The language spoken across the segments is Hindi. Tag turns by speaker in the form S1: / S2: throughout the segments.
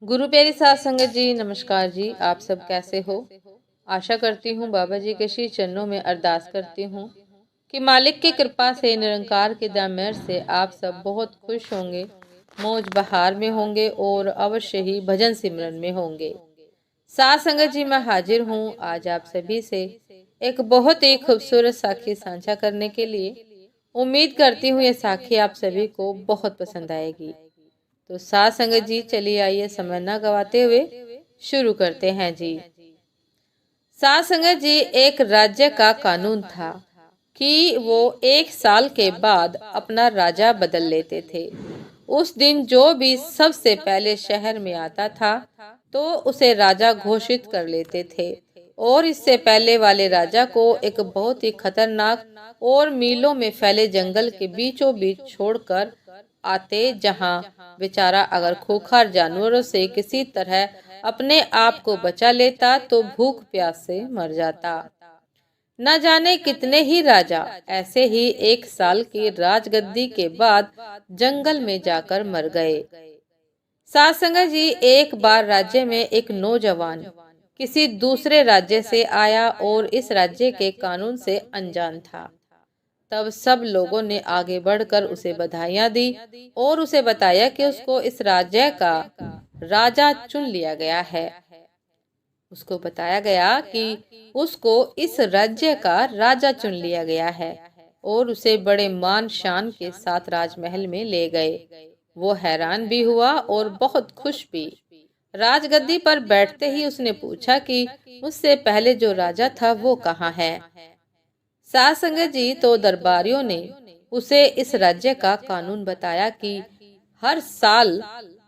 S1: गुरु प्यारी साध संगत जी, नमस्कार जी। आप सब कैसे हो? आशा करती हूँ बाबा जी के श्री चरणों में अरदास करती हूँ कि मालिक की कृपा से, निरंकार के दामेर से आप सब बहुत खुश होंगे, मौज बहार में होंगे और अवश्य ही भजन सिमरन में होंगे। साध संगत जी, मैं हाजिर हूँ आज आप सभी से एक बहुत ही खूबसूरत साखी साझा करने के लिए। उम्मीद करती हूँ ये साखी आप सभी को बहुत पसंद आएगी। तो साथ संगत जी, चलिए आइए समय न गवाते हुए शुरू करते हैं जी। साथ संगत जी, एक राज्य का कानून था कि वो 1 साल के बाद अपना राजा बदल लेते थे। उस दिन जो भी सबसे पहले शहर में आता था तो उसे राजा घोषित कर लेते थे, और इससे पहले वाले राजा को एक बहुत ही खतरनाक और मीलों में फैले जंगल के बीचों बीच छोड़कर आते, जहां बेचारा अगर खूंखार जानवरों से किसी तरह अपने आप को बचा लेता तो भूख प्यास से मर जाता। न जाने कितने ही राजा ऐसे ही 1 साल की राजगद्दी के बाद जंगल में जाकर मर गए। साथ संगत जी, एक बार राज्य में एक नौजवान किसी दूसरे राज्य से आया और इस राज्य के कानून से अनजान था। तब सब लोगों ने आगे बढ़कर उसे बधाइयां दी और उसे बताया कि उसको इस राज्य का राजा चुन लिया गया है। उसको बताया गया कि उसको इस राज्य का राजा चुन लिया गया है और उसे बड़े मान शान के साथ राजमहल में ले गए। वो हैरान भी हुआ और बहुत खुश भी। राजगद्दी पर बैठते ही उसने पूछा कि मुझसे पहले जो राजा था वो कहाँ है। साथ संगत जी, तो दरबारियों ने उसे इस राज्य का कानून बताया कि हर साल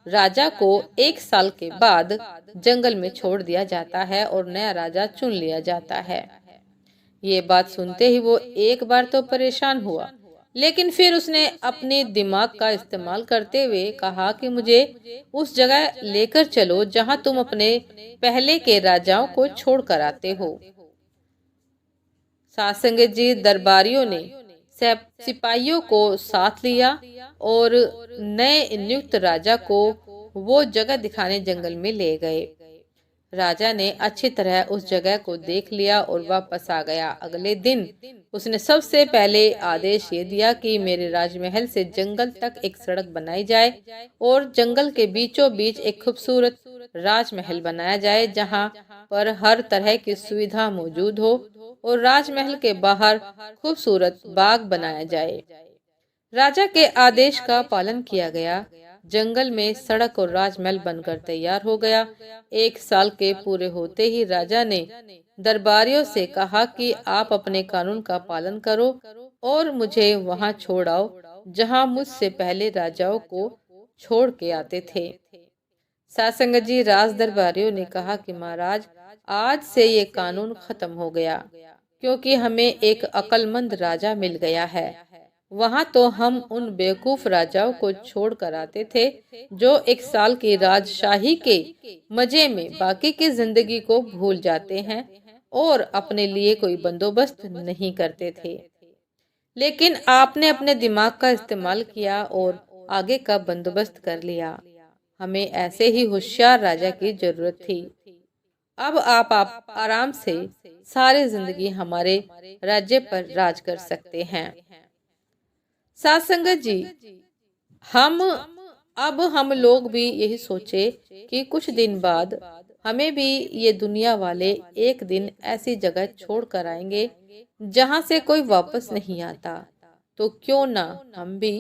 S1: राजा को 1 साल के बाद जंगल में छोड़ दिया जाता है और नया राजा चुन लिया जाता है। ये बात सुनते ही वो एक बार तो परेशान हुआ, लेकिन फिर उसने अपने दिमाग का इस्तेमाल करते हुए कहा कि मुझे उस जगह लेकर चलो जहां तुम अपने पहले के राजाओं को छोड़ कर आते हो। साथ संगत जी, दरबारियों ने सिपाहियों को साथ लिया और नए नियुक्त राजा को वो जगह दिखाने जंगल में ले गए। राजा ने अच्छी तरह उस जगह को देख लिया और वापस आ गया। अगले दिन उसने सबसे पहले आदेश ये दिया कि मेरे राजमहल से जंगल तक एक सड़क बनाई जाए और जंगल के बीचों बीच एक खूबसूरत राजमहल बनाया जाए जहां पर हर तरह की सुविधा मौजूद हो, और राजमहल के बाहर खूबसूरत बाग बनाया जाए। राजा के आदेश का पालन किया गया। जंगल में सड़क और राजमहल बनकर तैयार हो गया। 1 साल के पूरे होते ही राजा ने दरबारियों से कहा कि आप अपने कानून का पालन करो और मुझे वहां छोड़ आओ जहां मुझसे पहले राजाओं को छोड़ के आते थे। साथ संगत जी, राज दरबारियों ने कहा कि महाराज, आज से ये कानून खत्म हो गया क्योंकि हमें एक अक्लमंद राजा मिल गया है। वहां तो हम उन बेवकूफ राजाओं को छोड़ कर आते थे जो 1 साल की राजशाही के मजे में बाकी की जिंदगी को भूल जाते हैं और अपने लिए कोई बंदोबस्त नहीं करते थे। लेकिन आपने अपने दिमाग का इस्तेमाल किया और आगे का बंदोबस्त कर लिया। हमें ऐसे ही होशियार राजा की जरूरत थी। अब आप आराम से सारी जिंदगी हमारे राज्य पर राज कर सकते हैं। साथ संगत जी, हम हम लोग भी यही सोचे कि कुछ दिन बाद हमें भी ये दुनिया वाले एक दिन ऐसी जगह छोड़ कर आएंगे जहां से कोई वापस नहीं आता। तो क्यों ना हम भी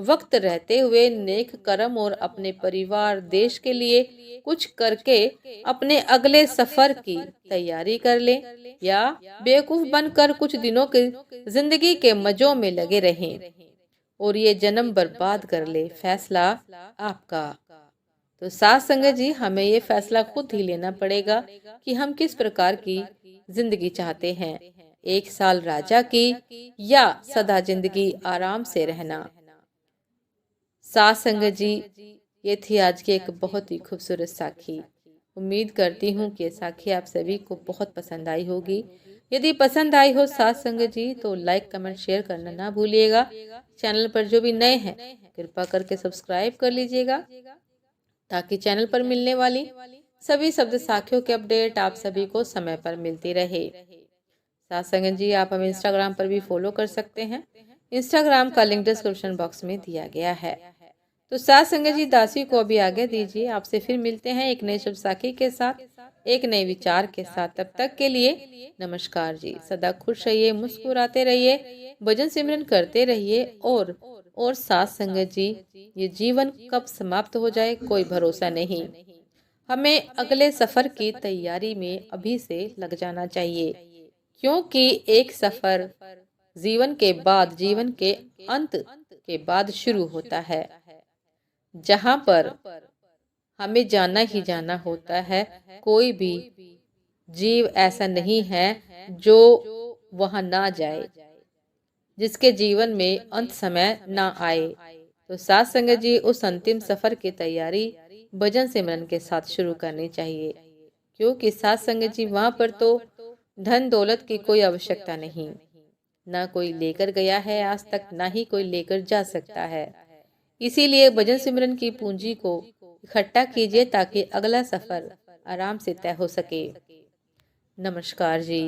S1: वक्त रहते हुए नेक कर्म और अपने परिवार देश के लिए कुछ करके अपने अगले सफर की तैयारी कर लें, या बेवकूफ बनकर कुछ दिनों की जिंदगी के मजों में लगे रहें और ये जन्म बर्बाद कर ले। फैसला आपका। तो साथ संगत जी, हमें ये फैसला खुद ही लेना पड़ेगा कि हम किस प्रकार की जिंदगी चाहते हैं, 1 साल राजा की या सदा जिंदगी आराम से रहना। साथ संगत जी, ये थी आज की एक बहुत ही खूबसूरत साखी। उम्मीद करती हूँ कि ये साखी आप सभी को बहुत पसंद आई होगी। यदि पसंद आई हो साथ संगत जी, तो लाइक कमेंट शेयर करना ना भूलिएगा। चैनल पर जो भी नए हैं कृपा करके सब्सक्राइब कर लीजिएगा। ताकि चैनल पर मिलने वाली सभी शब्द साखियों के अपडेट आप सभी को समय पर मिलती रहे। साथ संगत जी, आप हमें इंस्टाग्राम पर भी फॉलो कर सकते हैं। इंस्टाग्राम का लिंक डिस्क्रिप्शन बॉक्स में दिया गया है। तो साथ संगत जी, दासी को अभी आगे दीजिए। आपसे फिर मिलते हैं एक नई शुभ साखी के साथ, एक नए विचार के साथ। तब तक के लिए नमस्कार जी। सदा खुश रहिए, मुस्कुराते रहिए, भजन सिमरन करते रहिए। और साथ संगत जी, ये जीवन कब समाप्त हो जाए कोई भरोसा नहीं। हमें अगले सफर की तैयारी में अभी से लग जाना चाहिए, क्योंकि एक सफर जीवन के बाद, जीवन के अंत के बाद शुरू होता है, जहां पर हमें जाना ही जाना होता है। कोई भी जीव ऐसा नहीं है जो वहां ना जाए, जिसके जीवन में अंत समय ना आए। तो साथ संगत जी, उस अंतिम सफर की तैयारी भजन सिमरन के साथ शुरू करनी चाहिए, क्योंकि साथ संगत जी, वहां पर तो धन दौलत की कोई आवश्यकता नहीं, ना कोई लेकर गया है आज तक, ना ही कोई लेकर जा सकता है। इसीलिए भजन सिमरन की पूंजी को इकट्ठा कीजिए, ताकि अगला सफर आराम से तय हो सके। नमस्कार जी।